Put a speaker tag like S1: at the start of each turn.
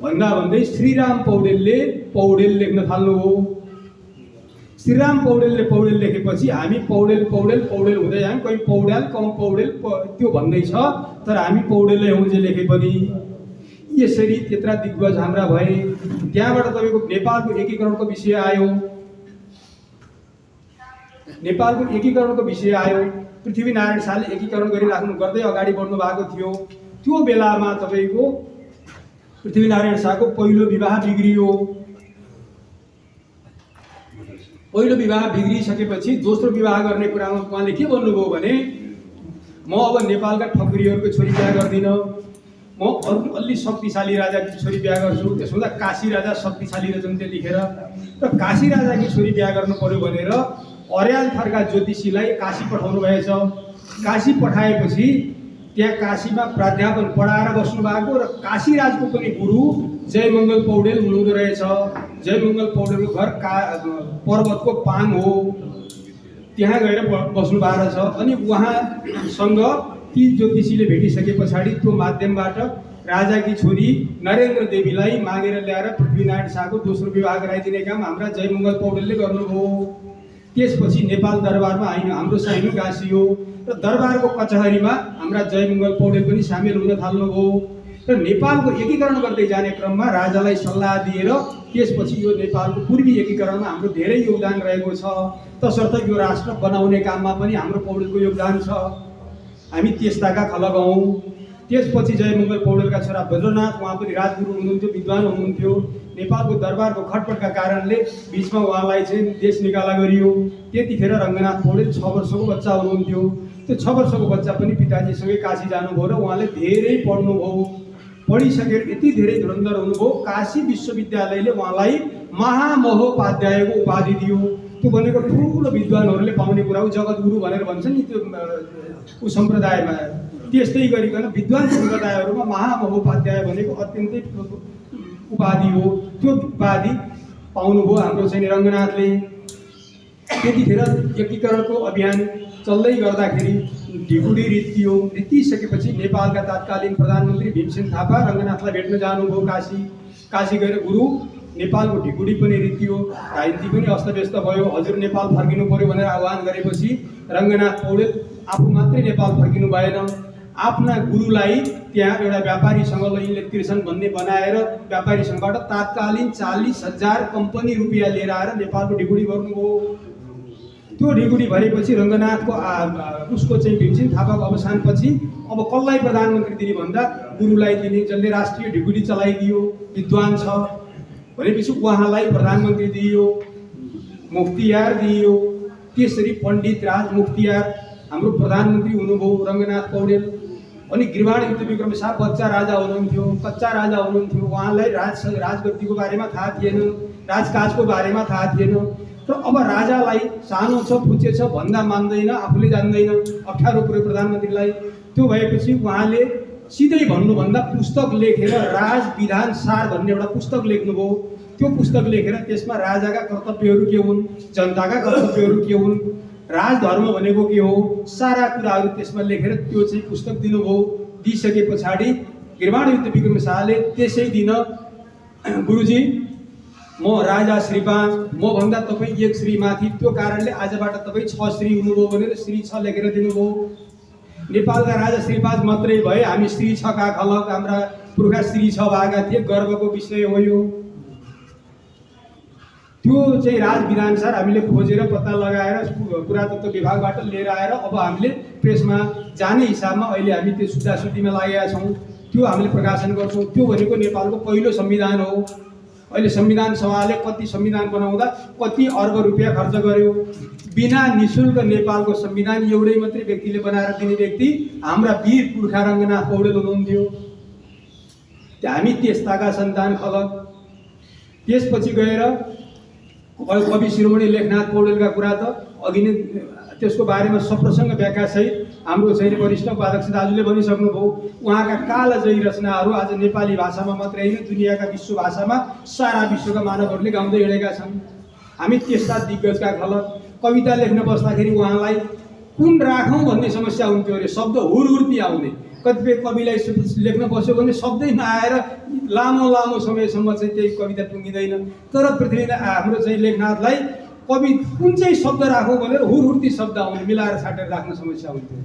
S1: भन्दा भन्दै श्रीराम पौडेलले पौडेल लेख्न थाल्नुभयो। श्रीराम पौडेलले पौडेल लेखेपछि हामी पौडेल पौडेल पौडेल हुँदै आयौँ। कोही पौड्याल पौडेल त्यो भन्दैछ, तर हामी पौडेलै हौँ जे लेखे पनि। यसरी त्यत्रा दिग्गज हाम्रा भए। त्यहाँबाट तपाईँको नेपालको एकीकरणको विषय आयो। नेपालको एकीकरणको विषय आयो। पृथ्वीनारायण शाहले एकीकरण गरिराख्नु गर्दै अगाडि बढ्नु भएको थियो। त्यो बेलामा तपाईँको पृथ्वीनारायण शाहको पहिलो विवाह बिग्रियो। पहिलो विवाह बिग्रिसकेपछि दोस्रो विवाह गर्ने कुरामा उहाँले के भन्नुभयो भने, म अब नेपालका ठकुरीहरूको छोरी बिहा गर्दिनँ, म अरू अलि शक्तिशाली राजाकी छोरी बिहा गर्छु। त्यसो हुँदा काशी राजा शक्तिशाली रहेछन् त्यो लेखेर, र काशी राजाकी छोरी बिहा गर्नु पर्यो भनेर अर्याल थरका ज्योतिषीलाई काशी पठाउनु भएछ। काशी पठाएपछि त्यहाँ काशीमा प्राध्यापन पढाएर बस्नु भएको, र काशीराजको पनि गुरु जयमङ्गल पौडेल हुनुहुँदो रहेछ। जयमङ्गल पौडेलको घर पर्वतको पाङ हो, त्यहाँ गएर बस्नु भएको रहेछ। अनि उहाँसँग ती ज्योतिषीले भेटिसके पछाडि त्यो माध्यमबाट राजाकी छोरी नरेन्द्र देवीलाई मागेर ल्याएर पृथ्वीनारायण शाहको दोस्रो विवाह गराइदिने काम हाम्रा जयमङ्गल पौडेलले गर्नुभयो। त्यसपछि नेपाल दरबारमा हाम्रो साइनो गाँसियो, र दरबारको कचहरीमा हाम्रा जयमङ्गल पौडेल पनि सामेल हुन थाल्नुभयो। र नेपालको एकीकरण गर्दै जाने क्रममा राजालाई सल्लाह दिएर त्यसपछि यो नेपालको पूर्वी एकीकरणमा हाम्रो धेरै योगदान रहेको छ। तसर्थ यो राष्ट्र बनाउने काममा पनि हाम्रो पौडेलको योगदान छ। हामी त्यस्ताका खलक हौँ। त्यसपछि जयमङ्गल पौडेलका छोरा बज्रनाथ, उहाँ पनि राजगुरु हुनुहुन्थ्यो, विद्वान हुनुहुन्थ्यो। नेपालको दरबारको खटपटका कारणले बिचमा उहाँलाई चाहिँ देश निकाला गरियो। त्यतिखेर रङ्गनाथ पौडेल 6 वर्षको बच्चा हुनुहुन्थ्यो। त्यो 6 वर्षको बच्चा पनि पिताजीसँगै काशी जानुभयो, र उहाँले धेरै पढ्नुभयो। पढिसकेर यति धेरै धुरन्धर हुनुभयो, काशी विश्वविद्यालयले उहाँलाई महामहोपाध्यायको उपाधि दियो। त्यो भनेको ठुलो विद्वानहरूले पाउने कुरा हो, जगद्गुरु भनेर भन्छन् नि त्यो सम्प्रदायमा। त्यस्तै गरिकन विद्वान सम्प्रदायहरूमा महामहोपाध्याय भनेको अत्यन्तै उपाधि हो। त्यो उपाधि पाउनुभयो हाम्रो चाहिँ रङ्गनाथले। त्यतिखेर एकीकरणको अभियान चल्दै गर्दाखेरि ढिकुडी रित्तियो। रित्तिसकेपछि नेपालका तत्कालीन प्रधानमन्त्री भीमसेन थापा रङ्गनाथलाई भेट्न जानुभयो काशी। काशी गएर गुरु नेपालको ढिकुडी पनि रित्तियो, राजनीति पनि अस्तव्यस्त भयो। हजुर नेपाल फर्किनु पर्यो भनेर आह्वान गरेपछि रङ्गनाथ पौडेल आफू मात्रै नेपाल फर्किनु भएन, आफ्ना गुरुलाई त्यहाँ एउटा व्यापारीसँग यिनले तिर्छन् भन्ने बनाएर व्यापारीसँगबाट तात्कालीन 40,000 कम्पनी रुपियाँ लिएर आएर नेपालको ढिकुडी भर्नुभयो। त्यो ढिकुडी भरेपछि रङ्गनाथको उसको चाहिँ भीमसेन थापाको अवसानपछि अब कसलाई प्रधानमन्त्री दिने भन्दा गुरुलाई दिने, जसले राष्ट्रिय ढिकुडी चलाइदियो, विद्वान छ भनेपछि उहाँलाई प्रधानमन्त्री दिइयो, मुख्तियार दिइयो। त्यसरी पण्डित राज मुख्तियार हाम्रो प्रधानमन्त्री हुनुभयो रङ्गनाथ पौडेल। अनि गिरिबाण युद्ध विक्रम शाह बच्चा राजा हुनुहुन्थ्यो, कच्चा राजा हुनुहुन्थ्यो। उहाँलाई राजगद्दीको बारेमा थाहा थिएन, राजकाजको बारेमा थाहा थिएन। र अब राजालाई सानो छ, फुचे छ भन्दा मान्दैन, आफूले जान्दैन, अप्ठ्यारो पुऱ्यो प्रधानमन्त्रीलाई। त्यो भएपछि उहाँले सिधै भन्नुभन्दा पुस्तक लेखेर राज विधान सार भन्ने एउटा पुस्तक लेख्नुभयो। त्यो पुस्तक लेखेर त्यसमा राजाका कर्तव्यहरू के हुन्, जनताका कर्तव्यहरू के हुन्, राजधर्म भनेको के हो, सारा कुराहरू त्यसमा लेखेर त्यो चाहिँ पुस्तक दिनुभयो। दिइसके पछाडि गिरिबाण युद्ध विक्रम शाहले त्यसै दिन, गुरुजी म राजा श्री 5, म भन्दा तपाईँ 1 श्री माथि, त्यो कारणले आजबाट तपाईँ 6 श्री हुनुभयो भनेर श्री 6 लेखेर दिनुभयो। नेपालका राजा श्री 5 मात्रै भए, हामी श्री 6 का खलक, हाम्रा पुर्खा श्री 6 भएका थिए। गर्वको विषय हो यो। त्यो चाहिँ राज विधानसार हामीले खोजेर पत्ता लगाएर पुरातत्व विभागबाट लिएर आएर अब हामीले प्रेसमा जाने हिसाबमा अहिले हामी त्यो सुधासुधीमा लागेका छौँ। त्यो हामीले प्रकाशन गर्छौँ। त्यो भनेको नेपालको पहिलो संविधान हो। अहिले संविधान सभाले कति संविधान बनाउँदा कति अर्ब रुपियाँ खर्च गर्यो। बिना निशुल्क नेपालको संविधान एउटै मात्रै व्यक्तिले बनाएर दिने व्यक्ति हाम्रा वीर पुर्खा रङ्गनाथ पौडेल हुनुहुन्थ्यो। हामी त्यस्ताका सन्तान खलक। त्यसपछि गएर कवि शिरोमणि लेखनाथ पौडेलका कुरा त अघि नै त्यसको बारेमा सप्रसङ्ग व्याख्यासहित हाम्रो चाहिँ वरिष्ठ उपाध्यक्ष दाजुले भनिसक्नुभयो। उहाँका कालजयी रचनाहरू आज नेपाली भाषामा मात्रै होइन, दुनियाँका विश्व भाषामा सारा विश्वका मानवहरूले गाउँदै हिँडेका छन्। हामी त्यस्ता दिग्गजका खलक। कविता लेख्न बस्दाखेरि उहाँलाई कुन राखौँ भन्ने समस्या हुन्थ्यो अरे। शब्द हुरहुर्ती आउने, कतिपय कविलाई लेख्न बस्यो भने शब्दै नआएर लामो लामो समयसम्म चाहिँ त्यही कविता टुङ्गिँदैन। तर हाम्रो चाहिँ लेखनाथलाई कवि कुन चाहिँ शब्द राखौँ भनेर हुरहुर ती शब्द आउने मिलाएर छाटेर राख्न समस्या हुन्थ्यो।